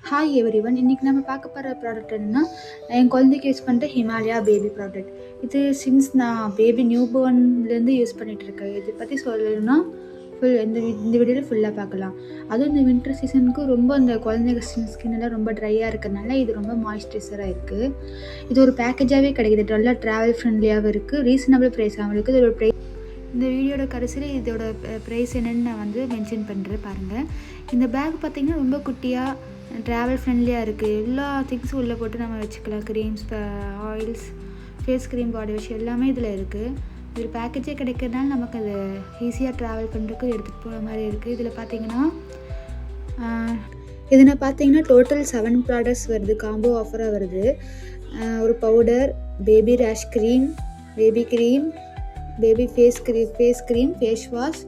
Hi everyone. இன்றைக்கி நம்ம பார்க்க போகிற ப்ராடக்ட் என்னென்னா, என் குழந்தைக்கு யூஸ் பண்ணுற ஹிமாலயா பேபி ப்ராடக்ட். இது சின்ஸ் நான் பேபி நியூ பார்ன்லேருந்து யூஸ் பண்ணிகிட்ருக்கேன். இதை பற்றி சொல்லணும்னா இந்த வீடியோவில் ஃபுல்லாக பார்க்கலாம். அதுவும் இந்த வின்டர் சீசனுக்கு ரொம்ப அந்த குழந்தைங்க ஸ்கின்னெல்லாம் ரொம்ப ட்ரையாக இருக்கிறதுனால இது ரொம்ப மாய்ஸ்சரைசராக இருக்குது. இது ஒரு பேக்கேஜாகவே கிடைக்கிது. நல்லா ட்ராவல் ஃப்ரெண்ட்லியாகவும் இருக்குது, ரீசனபிள் ப்ரைஸாகவும் இருக்குது. இதோட ப்ரைஸ் இந்த வீடியோட கடைசியில் இதோட ப்ரைஸ் என்னென்னு நான் வந்து மென்ஷன் பண்ணுறேன் பாருங்கள். இந்த பேக் பார்த்திங்கன்னா ரொம்ப குட்டியாக ட்ராவல் ஃப்ரெண்ட்லியாக இருக்குது. எல்லா திங்ஸும் உள்ளே போட்டு நம்ம வச்சுக்கலாம். Creams, oils, face cream, body wash எல்லாமே இதில் இருக்குது. இது பேக்கேஜே கிடைக்கிறதுனால நமக்கு அது ஈஸியாக ட்ராவல் பண்ணுறதுக்கு எடுத்துகிட்டு போகிற மாதிரி இருக்குது. இதில் பார்த்திங்கன்னா இதில் பார்த்தீங்கன்னா டோட்டல் 7 ப்ராடக்ட்ஸ் வருது. காம்போ ஆஃபராக வருது. ஒரு powder, baby rash cream, baby cream, baby face cream, face wash,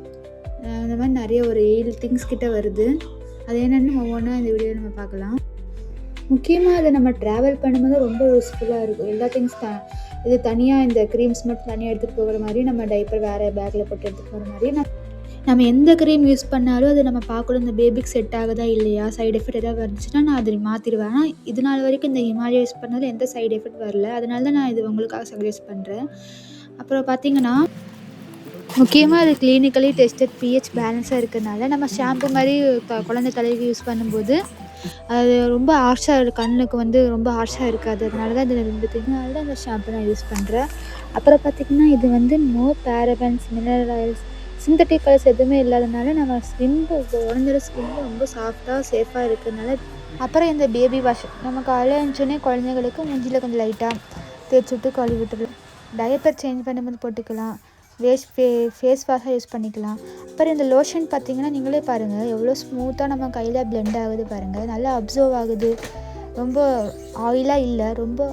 இந்த மாதிரி நிறைய ஒரு 7 திங்ஸ் கிட்ட வருது. அது என்னென்னு ஒவ்வொன்றா இந்த வீடியோ நம்ம பார்க்கலாம். முக்கியமாக அதை நம்ம ட்ராவல் பண்ணும்போது ரொம்ப யூஸ்ஃபுல்லாக இருக்கும். எல்லா திங்ஸ் இது தனியாக இந்த க்ரீம்ஸ் மட்டும் தனியாக எடுத்துகிட்டு போகிற மாதிரி, நம்ம டைப்பர் வேறு பேக்கில் போட்டு எடுத்துகிட்டு போகிற மாதிரி, நம்ம எந்த க்ரீம் யூஸ் பண்ணாலும் அதை நம்ம பார்க்கணும் இந்த பேபிக்கு செட் ஆகுதா இல்லையா, சைடு எஃபெக்ட் எதாவது வந்துச்சுன்னா நான் அதை மாற்றிடுவேன். ஆனால் இது நாள் வரைக்கும் இந்த ஹிமாலயா யூஸ் பண்ணதில் எந்த சைடு எஃபெக்ட் வரல. அதனால தான் நான் இது உங்களுக்காக சஜஸ்ட் பண்ணுறேன். அப்புறம் பார்த்திங்கன்னா முக்கியமாக அது கிளினிக்கலி டெஸ்டட் பிஹெச் பேலன்ஸாக இருக்கிறதுனால நம்ம ஷாம்பு மாதிரி குழந்தை தலைக்கு யூஸ் பண்ணும்போது அது ரொம்ப ஹார்ஷாக கண்ணுக்கு வந்து ரொம்ப ஹார்ஷாக இருக்காது. அதனால தான் இதில் 2 திங்கனால தான் இந்த ஷாம்பு நான் யூஸ் பண்ணுறேன். அப்புறம் பார்த்திங்கன்னா இது வந்து no parabens, mineral oils, synthetic colours எதுவுமே இல்லாதனால நம்ம குழந்தையோட ஸ்கின் ரொம்ப சாஃப்டாக சேஃபாக இருக்கிறதுனால. அப்புறம் இந்த பேபி வாஷ் நம்ம காலையில் எழுந்தோடனே குழந்தைங்களுக்கு மூஞ்சியில் கொஞ்சம் லைட்டாக தேய்ச்சி விட்டு கழுவி விட்டுக்கலாம். டைப்பர் சேஞ்ச் பண்ணும்போது போட்டுக்கலாம். ஃபேஸ் வாஷாக யூஸ் பண்ணிக்கலாம். அப்புறம் இந்த லோஷன் பார்த்திங்கன்னா நீங்களே பாருங்கள் எவ்வளோ ஸ்மூத்தாக நம்ம கையில் பிளெண்ட் ஆகுது பாருங்கள். நல்லா அப்சர்வ் ஆகுது. ரொம்ப ஆயிலாக இல்லை, ரொம்ப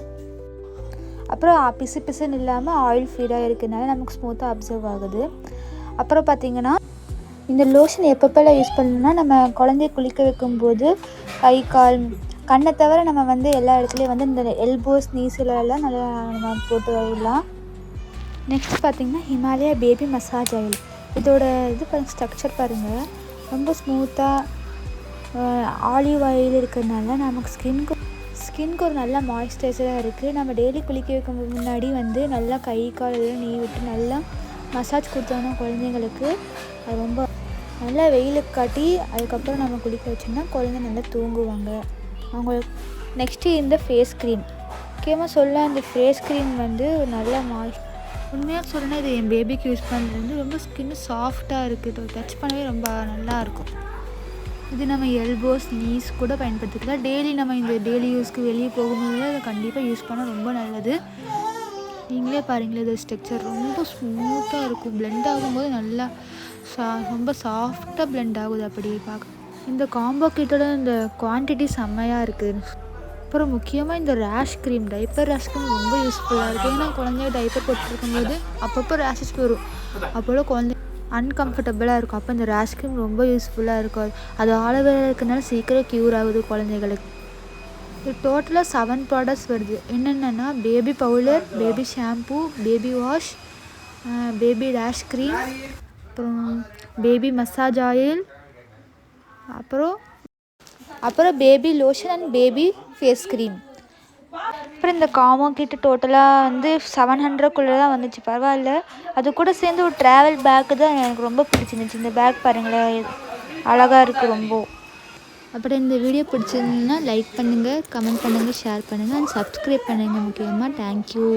அப்புறம் பிசு பிசுன்னு இல்லாமல் ஆயில் ஃப்ரீயாக இருக்கிறதுனால நமக்கு ஸ்மூத்தாக அப்சர்வ் ஆகுது. அப்புறம் பார்த்திங்கன்னா இந்த லோஷன் எப்பப்பெல்லாம் யூஸ் பண்ணணும்னா, நம்ம குழந்தைய குளிக்க வைக்கும்போது கை, கால், கண்ணை தவிர நம்ம வந்து எல்லா இடத்துலையும் வந்து இந்த எல்போஸ், நீஸ்லாம் நல்லா நம்ம போட்டு விடலாம். நெக்ஸ்ட் பார்த்திங்கன்னா ஹிமாலயா பேபி மசாஜ் ஆயில். இதோட ஸ்ட்ரக்சர் பாருங்கள், ரொம்ப ஸ்மூத்தாக ஆலிவ் ஆயில் இருக்கிறதுனால நமக்கு ஸ்கின்க்கு ஒரு நல்ல மாய்ஸ்சரைசராக இருக்குது. நம்ம டெய்லி குளிக்க வைக்கும் முன்னாடி வந்து நல்லா கை, கால் எல்லாம் நீ விட்டு நல்லா மசாஜ் கொடுத்தோன்னா குழந்தைங்களுக்கு அது ரொம்ப நல்லா வெயிலுக்கு காட்டி அதுக்கப்புறம் நம்ம குளிக்க வச்சோம்னா குழந்தை நல்லா தூங்குவாங்க அவங்களுக்கு. நெக்ஸ்ட்டு இந்த ஃபேஸ் க்ரீம் முக்கியமாக சொல்ல, இந்த ஃபேஸ் க்ரீம் வந்து நல்லா உண்மையாக சொல்லணும்னா இது என் பேபிக்கு யூஸ் பண்ணுறது வந்து ரொம்ப ஸ்கின்னு சாஃப்டாக இருக்குது. டச் பண்ணவே ரொம்ப நல்லாயிருக்கும். இது நம்ம எல்போஸ், நீஸ் கூட பயன்படுத்திக்கலாம். நம்ம இந்த டெய்லி யூஸ்க்கு வெளியே போகும்போது அதை கண்டிப்பாக யூஸ் பண்ண ரொம்ப நல்லது. நீங்களே பாருங்களேன், இது ஸ்ட்ரக்சர் ரொம்ப ஸ்மூத்தாக இருக்கும். பிளெண்ட் ஆகும்போது நல்லா ரொம்ப சாஃப்டாக பிளெண்ட் ஆகுது. அப்படியே பார்க்க இந்த காம்போ கிட்டோட இந்த குவான்டிட்டி செம்மையாக இருக்குது. அப்புறம் முக்கியமாக இந்த ரேஷ் க்ரீம், டைப்பர் ரேஷ் க்ரீம் ரொம்ப யூஸ்ஃபுல்லாக இருக்குது. ஏன்னா குழந்தைய டைப்பர் போட்டுருக்கும்போது அப்பப்போ ரேஷஸ் வரும். அப்போது குழந்தை அன்கம்ஃபர்டபுளாக இருக்கும். அப்போ இந்த ரேஷ் க்ரீம் ரொம்ப யூஸ்ஃபுல்லாக இருக்கும். அது ஆலோவேரா இருக்கிறதுனால சீக்கிரம் க்யூர் ஆகுது குழந்தைகளுக்கு. இது டோட்டலாக 7 ப்ராடக்ட்ஸ் வருது. என்னென்னா baby powder, baby shampoo, baby wash, baby rash cream, அப்புறம் பேபி மசாஜ் ஆயில், அப்புறம் baby lotion and baby face cream. அப்புறம் இந்த காம்போ கிட்ட டோட்டலாக வந்து 700க்குள்ளே தான் வந்துச்சு. பரவாயில்ல. அது கூட சேர்ந்து ஒரு ட்ராவல் பேக்கு தான் எனக்கு ரொம்ப பிடிச்சிருந்துச்சு. இந்த பேக் பாருங்களேன், அழகாக இருக்குது ரொம்ப. அப்புறம் இந்த வீடியோ பிடிச்சிருந்ததுன்னா லைக் பண்ணுங்கள், கமெண்ட் பண்ணுங்கள், ஷேர் பண்ணுங்கள் அண்ட் சப்ஸ்கிரைப் பண்ணுங்கள். முக்கியமாக தேங்க்யூ.